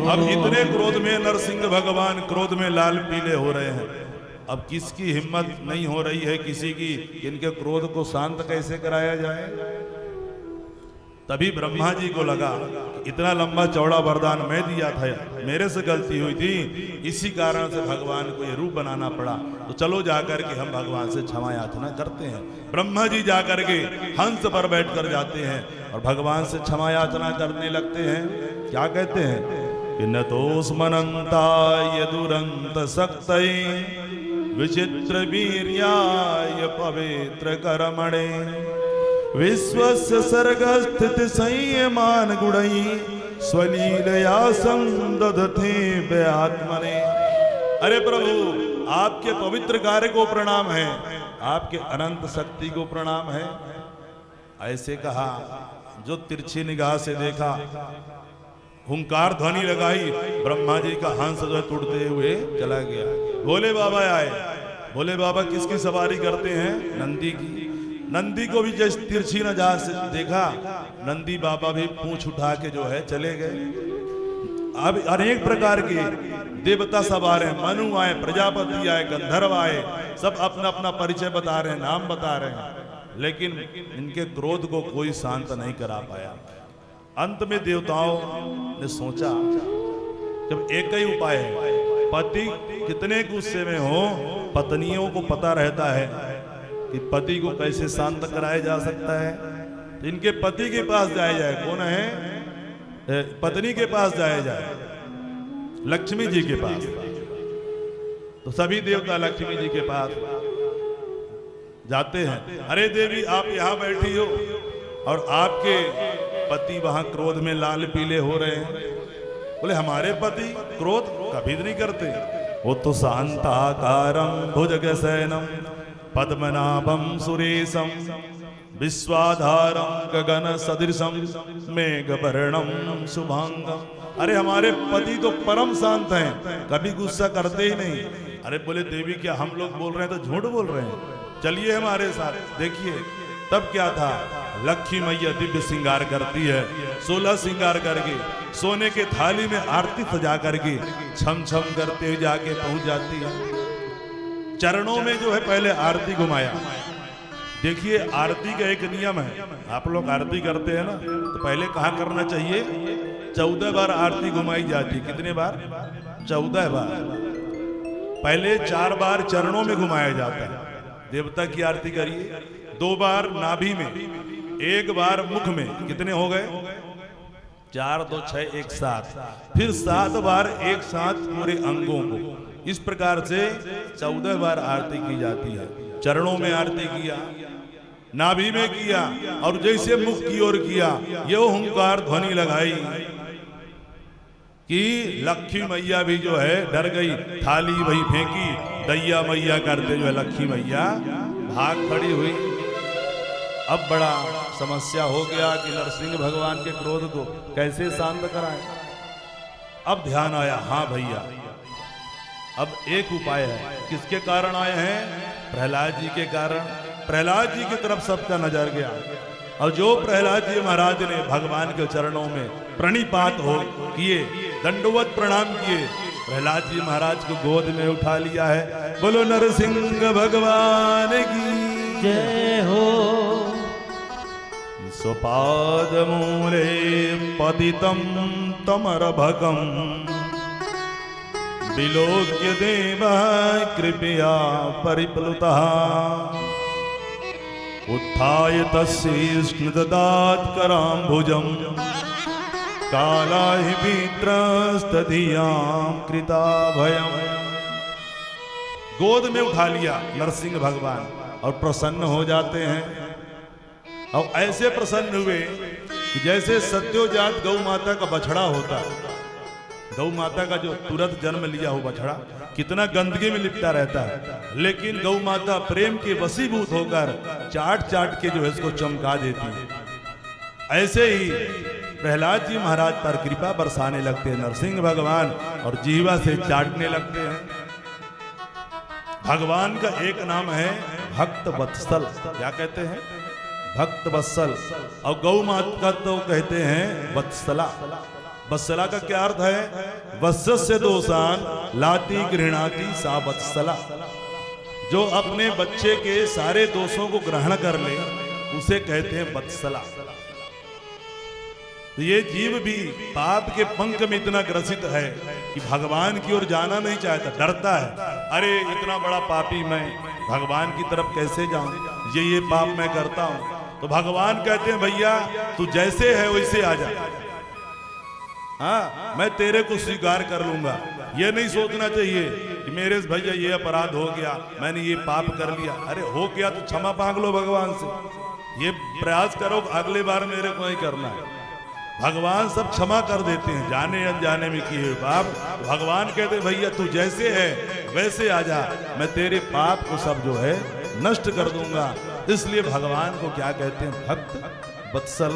अब इतने क्रोध में नरसिंह भगवान क्रोध में लाल पीले हो रहे हैं। अब किसकी हिम्मत नहीं हो रही है किसी की, इनके क्रोध को शांत कैसे कराया जाए। तभी ब्रह्मा जी को लगा इतना लंबा चौड़ा वरदान मैं दिया था, मेरे से गलती हुई थी, इसी कारण से भगवान को ये रूप बनाना पड़ा। तो चलो जाकर के हम भगवान से क्षमा याचना करते हैं। ब्रह्मा जी जाकर के हंस पर बैठकर जाते हैं और भगवान से क्षमा याचना करने लगते हैं। क्या कहते हैं कि न तोस्मनन्ताय दुरंत सक्तये विचित्र वीर्याय पवित्र कर्मणे विश्वस्य सर्गस्थित संयमान गुणै स्वलीलया संदधते व्यात्मने। अरे प्रभु, आपके पवित्र कार्य को प्रणाम है, आपके अनंत शक्ति को प्रणाम है। ऐसे कहा, जो तिरछी निगाह से देखा, हुंकार ध्वनि लगाई, ब्रह्मा जी का हंस जो टूटते हुए चला गया। भोले बाबा आए। भोले बाबा किसकी सवारी करते हैं? नंदी की। नंदी को भी जैसे तिरछी निगाह से देखा, नंदी बाबा भी पूंछ उठा के जो है चले गए। अब अनेक प्रकार के देवता सब आ रहे हैं, मनु आए, प्रजापति आए, गंधर्व आए, सब अपना अपना परिचय बता रहे हैं, नाम बता रहे हैं, लेकिन इनके क्रोध को कोई शांत नहीं करा पाया। अंत में देवताओं ने सोचा, जब एक ही उपाय है, पति कितने गुस्से में हो, पत्नियों को पता रहता है कि पति को कैसे शांत कराया जा सकता है, तो इनके पति के पास जाया जाए। कौन है? पत्नी के पास जाया जाए, लक्ष्मी जी के पास। तो सभी देवता लक्ष्मी जी के पास जाते हैं। अरे देवी, आप यहाँ बैठी हो और आपके पति वहां क्रोध में लाल पीले हो रहे हैं। बोले, हमारे पति क्रोध कभी नहीं करते, वो तो शांताकारं भुजगशयनं पद्मनाभं सुरेशं विश्वाधारं गगन सदृशं मेघवर्णं शुभांगम। अरे हमारे पति तो परम शांत हैं, कभी गुस्सा करते ही नहीं। अरे बोले देवी, क्या हम लोग बोल रहे हैं तो झूठ बोल रहे हैं? चलिए हमारे साथ। देखिए तब क्या था, लक्ष्मी मैया दिव्य श्रृंगार करती है, 16 श्रृंगार करके सोने के थाली में आरती सजा करके छम छम करते हुए जाके पहुंच जाती है। चरणों में जो है पहले आरती घुमाया। देखिए आरती का एक नियम है, आप लोग आरती करते हैं ना, तो पहले कहा करना चाहिए, 14 बार आरती घुमाई जाती। कितने बार? 14 बार। पहले 4 बार चरणों में घुमाया जाता है, देवता की आरती करिए। 2 बार नाभि में, 1 बार मुख में। कितने हो गए? 4 2 6 1 7। फिर 7 बार एक साथ पूरे अंगों को। इस प्रकार से 14 बार आरती की जाती है। चरणों में आरती किया, नाभि में किया, और जैसे मुख की ओर किया, ये हुंकार ध्वनि लगाई कि लक्ष्मी मैया भी जो है डर गई, थाली वही फेंकी, दैया मैया करते जो है लक्ष्मी मैया भाग खड़ी हुई। अब बड़ा समस्या हो गया कि नरसिंह भगवान के क्रोध को कैसे शांत कराएं। अब ध्यान आया, हाँ भैया, अब एक उपाय है। किसके कारण आए हैं? प्रहलाद जी के कारण। प्रहलाद जी की तरफ सबका नजर गया, और जो प्रहलाद जी महाराज ने भगवान के चरणों में प्रणिपात हो किए, दंडवत प्रणाम किए, प्रहलाद जी महाराज को गोद में उठा लिया है। बोलो नरसिंह भगवान की जय हो। स्वपाद मूले पतितं तमरभगं विलोक्य देवः कृपया परिप्लुतः उत्थाय तस्यैष्ण ददात् कराम्बुजं कालाहि पित्रस्तधियां कृताभयम्। गोद में उठा लिया नरसिंह भगवान और प्रसन्न हो जाते हैं। और ऐसे प्रसन्न हुए कि जैसे सत्योजात गौ माता का बछड़ा होता, गौ माता का जो तुरंत जन्म लिया हो बछड़ा कितना गंदगी में लिपटा रहता है, लेकिन गौ माता प्रेम के वशीभूत होकर चाट चाट के जो है इसको चमका देती है। ऐसे ही प्रहलाद जी महाराज पर कृपा बरसाने लगते हैं नरसिंह भगवान, और जीवा से चाटने लगते हैं। भगवान का एक नाम है भक्त वत्सल। क्या कहते हैं? भक्त वत्सल। और गौ माता का तो कहते हैं वत्सला। वत्सला का क्या अर्थ है? वत्सस्य दोषान लाती गृहणाति सा वत्सला। जो अपने बच्चे के सारे दोषों को ग्रहण कर ले उसे कहते हैं वत्सला। तो ये जीव भी पाप के पंख में इतना ग्रसित है कि भगवान की ओर जाना नहीं चाहता, डरता है। अरे इतना बड़ा पापी मैं भगवान की तरफ कैसे जाऊं, ये पाप मैं करता हूं। तो भगवान कहते हैं भैया तू जैसे है वैसे आ जा, हाँ मैं तेरे को स्वीकार कर लूंगा। ये नहीं सोचना चाहिए कि मेरे भैया ये अपराध हो गया, मैंने ये पाप कर लिया। अरे हो गया तो क्षमा मांग लो भगवान से, ये प्रयास करो अगले बार मेरे को नहीं करना है। भगवान सब क्षमा कर देते हैं, जाने अनजाने में किए हुए पाप। भगवान कहते भैया तू जैसे है वैसे आ जा, मैं तेरे पाप को सब जो है नष्ट कर दूंगा। इसलिए भगवान को क्या कहते हैं? भक्त वत्सल।